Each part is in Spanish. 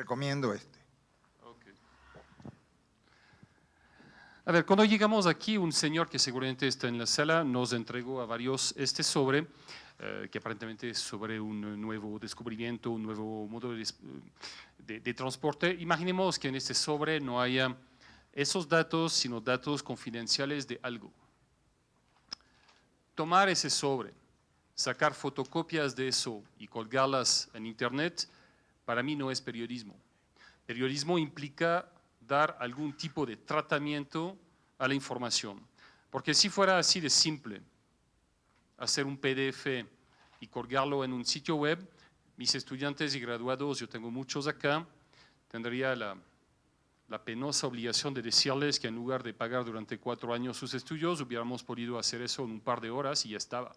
recomiendo este. Okay. A ver, cuando llegamos aquí, un señor que seguramente está en la sala nos entregó a varios este sobre, que aparentemente es sobre un nuevo descubrimiento, un nuevo modo de transporte. Imaginemos que en este sobre no haya esos datos, sino datos confidenciales de algo. Tomar ese sobre, sacar fotocopias de eso y colgarlas en Internet, para mí no es periodismo. Periodismo implica dar algún tipo de tratamiento a la información. Porque si fuera así de simple, hacer un PDF y colgarlo en un sitio web, mis estudiantes y graduados, yo tengo muchos acá, tendría la penosa obligación de decirles que en lugar de pagar durante 4 años sus estudios, hubiéramos podido hacer eso en un par de horas y ya estaba.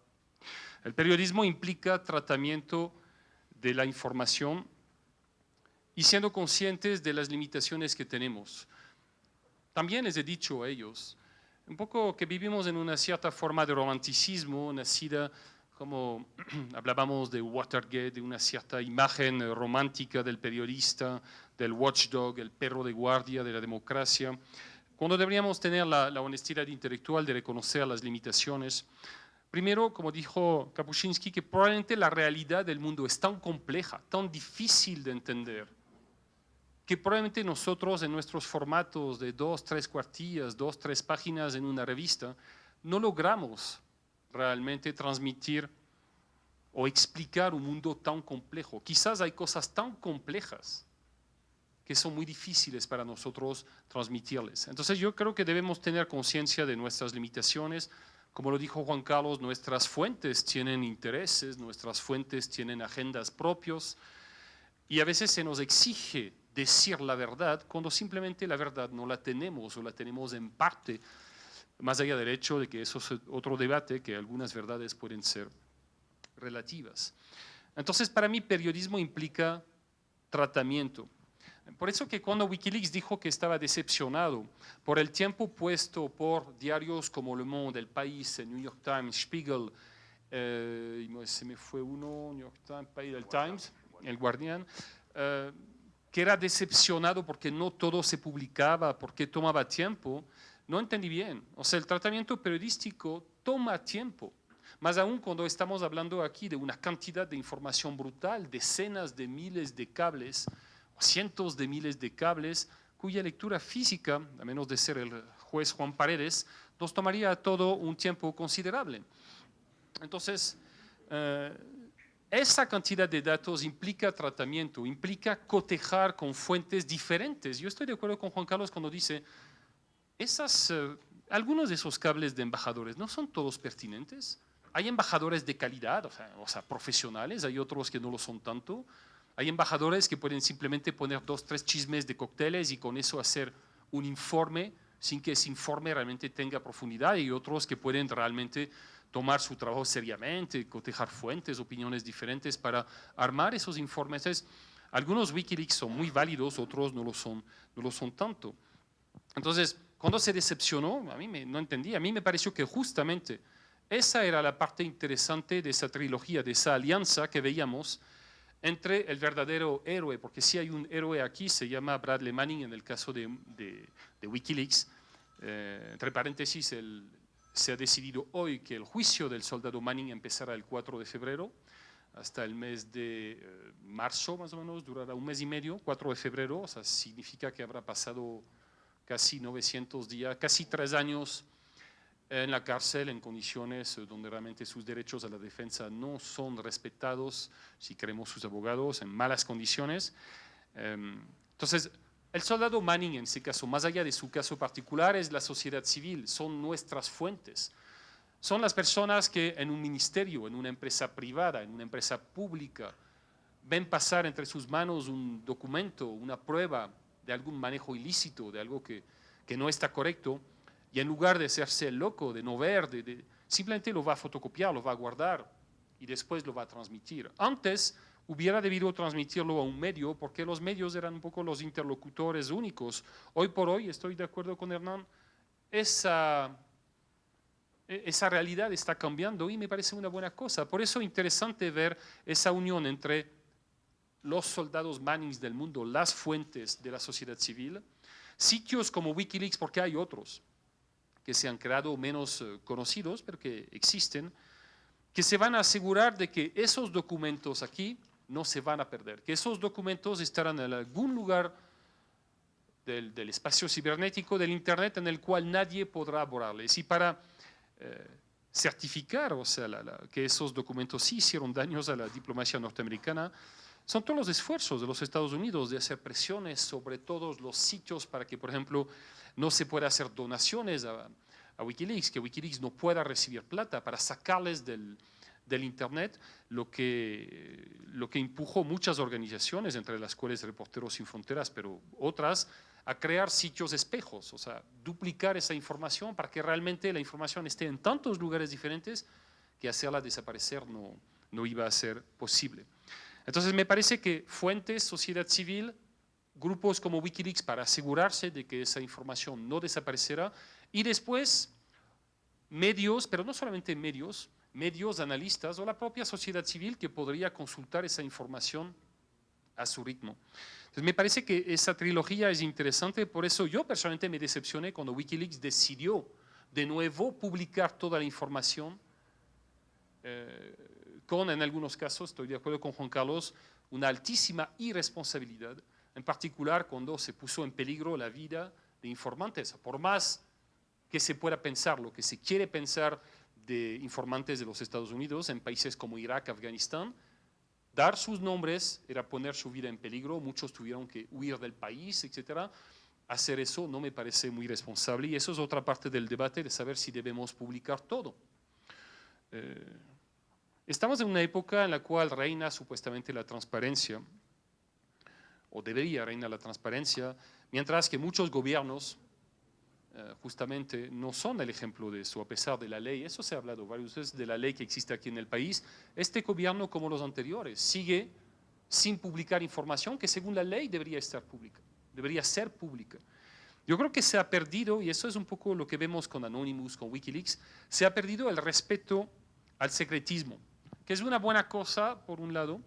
El periodismo implica tratamiento de la información y siendo conscientes de las limitaciones que tenemos. También les he dicho a ellos, un poco que vivimos en una cierta forma de romanticismo, nacida como hablábamos de Watergate, de una cierta imagen romántica del periodista, del watchdog, el perro de guardia de la democracia, cuando deberíamos tener la honestidad intelectual de reconocer las limitaciones. Primero, como dijo Kapuscinski, que probablemente la realidad del mundo es tan compleja, tan difícil de entender, que probablemente nosotros en nuestros formatos de 2, 3 cuartillas, 2, 3 páginas en una revista, no logramos realmente transmitir o explicar un mundo tan complejo. Quizás hay cosas tan complejas que son muy difíciles para nosotros transmitirles. Entonces yo creo que debemos tener conciencia de nuestras limitaciones. Como lo dijo Juan Carlos, nuestras fuentes tienen intereses, nuestras fuentes tienen agendas propios y a veces se nos exige decir la verdad cuando simplemente la verdad no la tenemos o la tenemos en parte, más allá del hecho de que eso es otro debate, que algunas verdades pueden ser relativas. Entonces, para mí, periodismo implica tratamiento. Por eso que cuando Wikileaks dijo que estaba decepcionado por el tiempo puesto por diarios como Le Monde, El País, el New York Times, Spiegel, se me fue uno, New York Times, el Times, el Guardian, que era decepcionado porque no todo se publicaba, porque tomaba tiempo, no entendí bien. O sea, el tratamiento periodístico toma tiempo. Más aún cuando estamos hablando aquí de una cantidad de información brutal, decenas de miles de cables, cientos de miles de cables, cuya lectura física, a menos de ser el juez Juan Paredes, nos tomaría todo un tiempo considerable. Entonces, esa cantidad de datos implica tratamiento, implica cotejar con fuentes diferentes. Yo estoy de acuerdo con Juan Carlos cuando dice, algunos de esos cables de embajadores no son todos pertinentes. Hay embajadores de calidad, o sea, profesionales, hay otros que no lo son tanto. Hay embajadores que pueden simplemente poner 2, 3 chismes de cócteles y con eso hacer un informe sin que ese informe realmente tenga profundidad, y otros que pueden realmente tomar su trabajo seriamente, cotejar fuentes, opiniones diferentes para armar esos informes. Entonces, algunos Wikileaks son muy válidos, otros no lo son tanto. Entonces, cuando se decepcionó, no entendí, a mí me pareció que justamente esa era la parte interesante de esa trilogía, de esa alianza que veíamos entre el verdadero héroe, porque si hay un héroe aquí, se llama Bradley Manning en el caso de Wikileaks. Entre paréntesis, se ha decidido hoy que el juicio del soldado Manning empezará el 4 de febrero, hasta el mes de marzo más o menos, durará un mes y medio, 4 de febrero, o sea, significa que habrá pasado casi 900 días, casi 3 años en la cárcel en condiciones donde realmente sus derechos a la defensa no son respetados, si queremos sus abogados, en malas condiciones. Entonces, el soldado Manning en ese caso, más allá de su caso particular, es la sociedad civil, son nuestras fuentes. Son las personas que en un ministerio, en una empresa privada, en una empresa pública, ven pasar entre sus manos un documento, una prueba de algún manejo ilícito, de algo que no está correcto, y en lugar de hacerse el loco, de no ver, simplemente lo va a fotocopiar, lo va a guardar y después lo va a transmitir. Antes hubiera debido transmitirlo a un medio porque los medios eran un poco los interlocutores únicos. Hoy por hoy, estoy de acuerdo con Hernán, esa realidad está cambiando y me parece una buena cosa. Por eso es interesante ver esa unión entre los soldados Mannings del mundo, las fuentes de la sociedad civil, sitios como Wikileaks, porque hay otros que se han creado menos conocidos, pero que existen, que se van a asegurar de que esos documentos aquí no se van a perder, que esos documentos estarán en algún lugar del espacio cibernético, del Internet, en el cual nadie podrá borrarles. Y para certificar, o sea, que esos documentos sí hicieron daños a la diplomacia norteamericana, son todos los esfuerzos de los Estados Unidos de hacer presiones sobre todos los sitios para que, por ejemplo, no se pueda hacer donaciones a Wikileaks, que Wikileaks no pueda recibir plata para sacarles del Internet, lo que empujó muchas organizaciones, entre las cuales Reporteros Sin Fronteras, pero otras, a crear sitios espejos, o sea, duplicar esa información para que realmente la información esté en tantos lugares diferentes que hacerla desaparecer no iba a ser posible. Entonces me parece que fuentes, sociedad civil, grupos como Wikileaks para asegurarse de que esa información no desaparecerá, y después medios, pero no solamente medios, analistas o la propia sociedad civil que podría consultar esa información a su ritmo. Entonces me parece que esa trilogía es interesante, por eso yo personalmente me decepcioné cuando Wikileaks decidió de nuevo publicar toda la información, con, en algunos casos, estoy de acuerdo con Juan Carlos, una altísima irresponsabilidad, en particular cuando se puso en peligro la vida de informantes. Por más que se pueda pensar lo que se quiere pensar de informantes de los Estados Unidos en países como Irak, Afganistán, dar sus nombres era poner su vida en peligro, muchos tuvieron que huir del país, etc. Hacer eso no me parece muy responsable, y eso es otra parte del debate de saber si debemos publicar todo. Estamos en una época en la cual reina supuestamente la transparencia, o debería reinar la transparencia, mientras que muchos gobiernos justamente no son el ejemplo de eso, a pesar de la ley. Eso se ha hablado varias veces de la ley que existe aquí en el país. Este gobierno, como los anteriores, sigue sin publicar información que según la ley debería estar pública, debería ser pública. Yo creo que se ha perdido, y eso es un poco lo que vemos con Anonymous, con Wikileaks, se ha perdido el respeto al secretismo, que es una buena cosa, por un lado,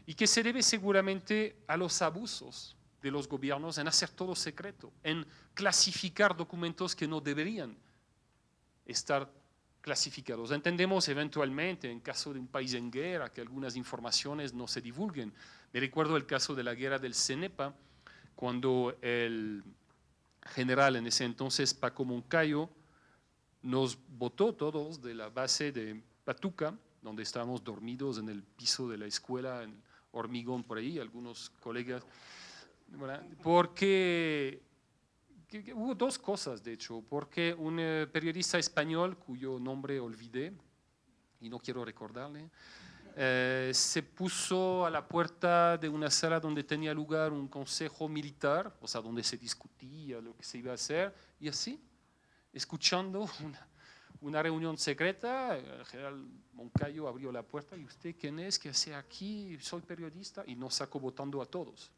y que se debe seguramente a los abusos de los gobiernos en hacer todo secreto, en clasificar documentos que no deberían estar clasificados. Entendemos eventualmente, en caso de un país en guerra, que algunas informaciones no se divulguen. Me recuerdo el caso de la guerra del Cenepa, cuando el general en ese entonces, Paco Moncayo, nos botó todos de la base de Patuca, donde estábamos dormidos en el piso de la escuela, en hormigón por ahí, algunos colegas, porque hubo dos cosas, de hecho, porque un periodista español, cuyo nombre olvidé y no quiero recordarle, se puso a la puerta de una sala donde tenía lugar un consejo militar, o sea, donde se discutía lo que se iba a hacer, y así, escuchando una reunión secreta, el general Moncayo abrió la puerta, ¿y usted quién es? ¿Qué hace aquí? Soy periodista, y nos sacó votando a todos.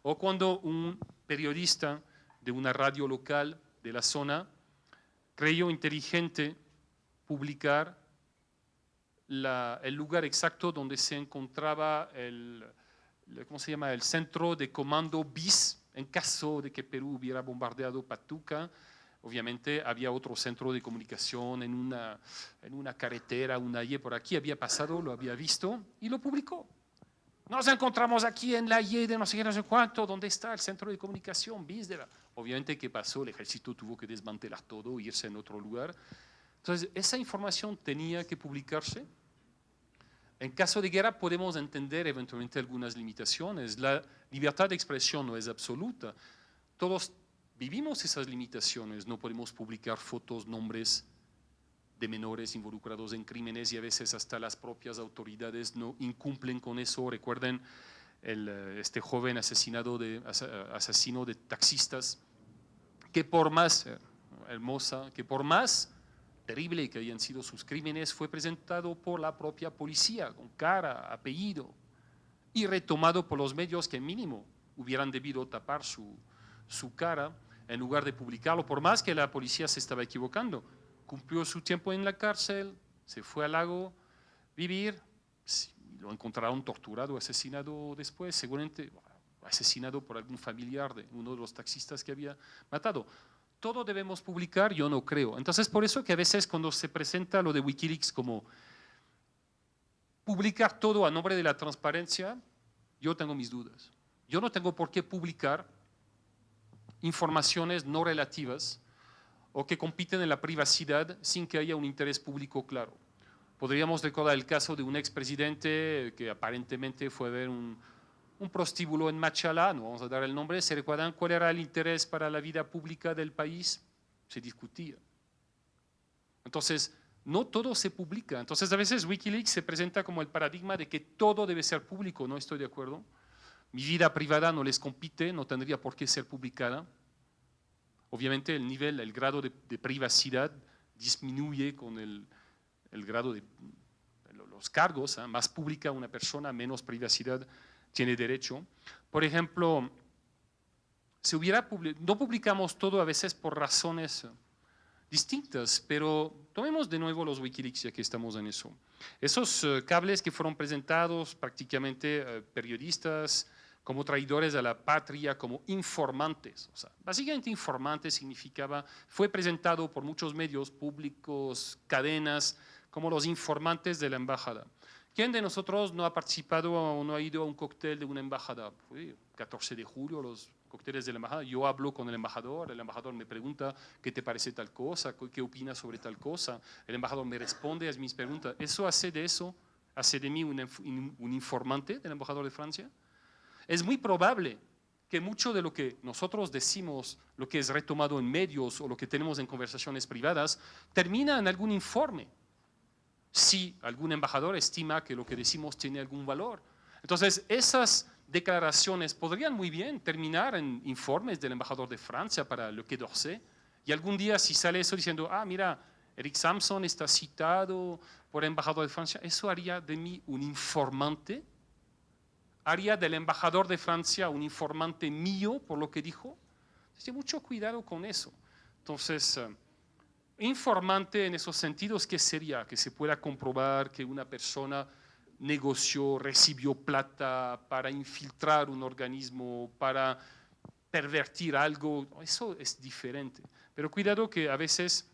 O cuando un periodista de una radio local de la zona creyó inteligente publicar el lugar exacto donde se encontraba ¿cómo se llama? El centro de comando BIS, en caso de que Perú hubiera bombardeado Patuca. Obviamente había otro centro de comunicación en una carretera, una Y por aquí, había pasado, lo había visto y lo publicó. Nos encontramos aquí en la Y de no sé qué, no sé cuánto, donde está el centro de comunicación, BIS. Obviamente, ¿qué pasó? El ejército tuvo que desmantelar todo, irse en otro lugar. Entonces, esa información tenía que publicarse. En caso de guerra podemos entender eventualmente algunas limitaciones. La libertad de expresión no es absoluta. Todos vivimos esas limitaciones. No podemos publicar fotos, nombres de menores involucrados en crímenes, y a veces hasta las propias autoridades no incumplen con eso. Recuerden este joven asesino de taxistas, que por más hermosa, que por más terrible que hayan sido sus crímenes, fue presentado por la propia policía con cara, apellido, y retomado por los medios que mínimo hubieran debido tapar su cara en lugar de publicarlo, por más que la policía se estaba equivocando. Cumplió su tiempo en la cárcel, se fue al lago vivir, lo encontraron torturado, asesinado después, seguramente asesinado por algún familiar de uno de los taxistas que había matado. ¿Todo debemos publicar? Yo no creo. Entonces, por eso que a veces cuando se presenta lo de Wikileaks como publicar todo a nombre de la transparencia, yo tengo mis dudas. Yo no tengo por qué publicar informaciones no relativas o que compiten en la privacidad sin que haya un interés público claro. Podríamos recordar el caso de un expresidente que aparentemente fue a ver un prostíbulo en Machala, no vamos a dar el nombre. ¿Se recuerdan cuál era el interés para la vida pública del país? Se discutía. Entonces, no todo se publica. Entonces, a veces Wikileaks se presenta como el paradigma de que todo debe ser público. No estoy de acuerdo. Mi vida privada no les compite, no tendría por qué ser publicada. Obviamente el nivel, el grado de privacidad disminuye con el grado de los cargos. Más pública una persona, menos privacidad tiene derecho. Por ejemplo, no publicamos todo a veces por razones distintas, pero tomemos de nuevo los Wikileaks ya que estamos en eso. Esos cables que fueron presentados prácticamente periodistas como traidores a la patria, como informantes. O sea, básicamente informante significaba, fue presentado por muchos medios públicos, cadenas, como los informantes de la embajada. ¿Quién de nosotros no ha participado o no ha ido a un cóctel de una embajada? Fue 14 de julio, los cócteles de la embajada. Yo hablo con el embajador me pregunta qué te parece tal cosa, qué opinas sobre tal cosa. El embajador me responde a mis preguntas. ¿Eso hace de mí un informante del embajador de Francia? Es muy probable que mucho de lo que nosotros decimos, lo que es retomado en medios o lo que tenemos en conversaciones privadas, termina en algún informe, si algún embajador estima que lo que decimos tiene algún valor. Entonces, esas declaraciones podrían muy bien terminar en informes del embajador de Francia para Le Quai d'Orsay, y algún día si sale eso diciendo, mira, Eric Samson está citado por el embajador de Francia, eso haría de mí un informante, haría del embajador de Francia un informante mío por lo que dijo. Entonces, mucho cuidado con eso. Entonces, informante en esos sentidos, ¿qué sería? Que se pueda comprobar que una persona negoció, recibió plata para infiltrar un organismo, para pervertir algo. Eso es diferente. Pero cuidado que a veces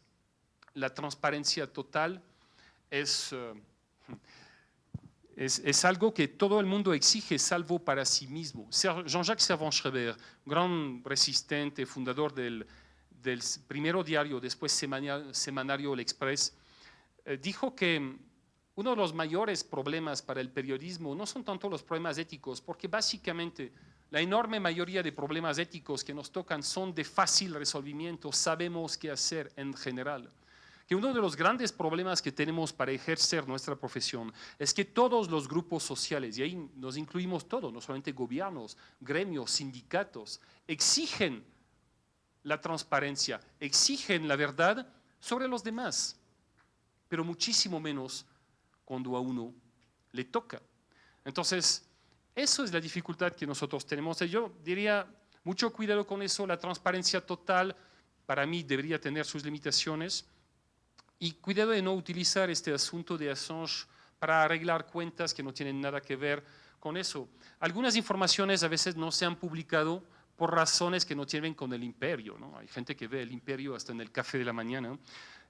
la transparencia total es algo que todo el mundo exige, salvo para sí mismo. Jean-Jacques Servan-Schreiber, gran resistente, fundador del primero diario, después semanario El Express, dijo que uno de los mayores problemas para el periodismo no son tanto los problemas éticos, porque básicamente la enorme mayoría de problemas éticos que nos tocan son de fácil resolvimiento, sabemos qué hacer en general. Que uno de los grandes problemas que tenemos para ejercer nuestra profesión es que todos los grupos sociales, y ahí nos incluimos todos, no solamente gobiernos, gremios, sindicatos, exigen la transparencia, exigen la verdad sobre los demás, pero muchísimo menos cuando a uno le toca. Entonces, eso es la dificultad que nosotros tenemos. Yo diría, mucho cuidado con eso, la transparencia total para mí debería tener sus limitaciones, y cuidado de no utilizar este asunto de Assange para arreglar cuentas que no tienen nada que ver con eso. Algunas informaciones a veces no se han publicado por razones que no tienen con el imperio, ¿no? Hay gente que ve el imperio hasta en el café de la mañana.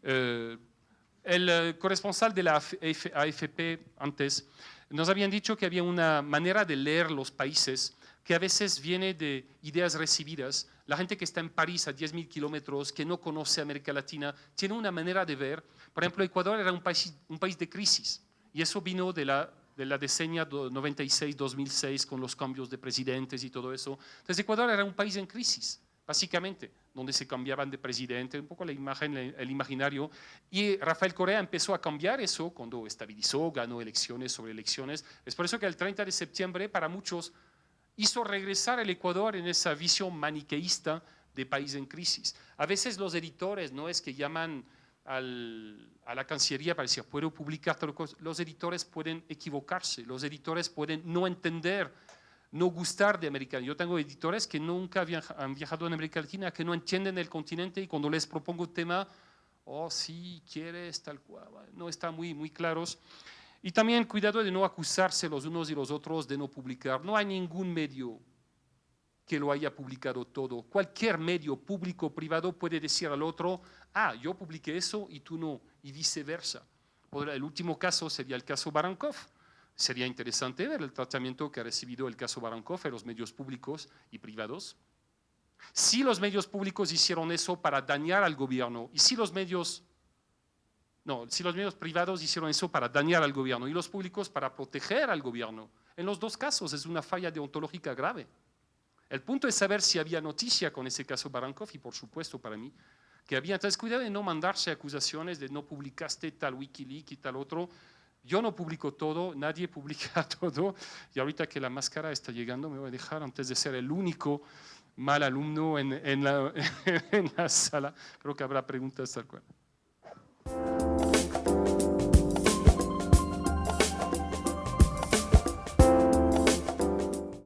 El corresponsal de la AFP antes nos habían dicho que había una manera de leer los países que a veces viene de ideas recibidas. La gente que está en París a 10.000 kilómetros, que no conoce América Latina, tiene una manera de ver. Por ejemplo, Ecuador era un país de crisis, y eso vino de la decennia 96-2006 con los cambios de presidentes y todo eso. Entonces, Ecuador era un país en crisis, básicamente, donde se cambiaban de presidente, un poco la imagen, el imaginario. Y Rafael Correa empezó a cambiar eso cuando estabilizó, ganó elecciones sobre elecciones. Es por eso que el 30 de septiembre, para muchos, hizo regresar el Ecuador en esa visión maniqueísta de país en crisis. A veces los editores no es que llaman a la Cancillería para decir, ¿puedo publicar tal cosa? Los editores pueden equivocarse, los editores pueden no entender, no gustar de América Latina. Yo tengo editores que nunca han viajado en América Latina, que no entienden el continente, y cuando les propongo un tema, sí, quieres, tal cual, no están muy claros. Y también cuidado de no acusarse los unos y los otros de no publicar. No hay ningún medio que lo haya publicado todo. Cualquier medio público o privado puede decir al otro, ah, yo publiqué eso y tú no, y viceversa. El último caso sería el caso Baranков. Sería interesante ver el tratamiento que ha recibido el caso Baranков en los medios públicos y privados. Si los medios públicos hicieron eso para dañar al gobierno, y si los medios privados hicieron eso para dañar al gobierno y los públicos para proteger al gobierno, en los dos casos es una falla deontológica grave. El punto es saber si había noticia con ese caso Baranков y por supuesto para mí que había. Entonces cuidado de no mandarse acusaciones de no publicaste tal Wikileaks y tal otro. Yo no publico todo, nadie publica todo y ahorita que la máscara está llegando me voy a dejar antes de ser el único mal alumno en la sala. Creo que habrá preguntas tal cual.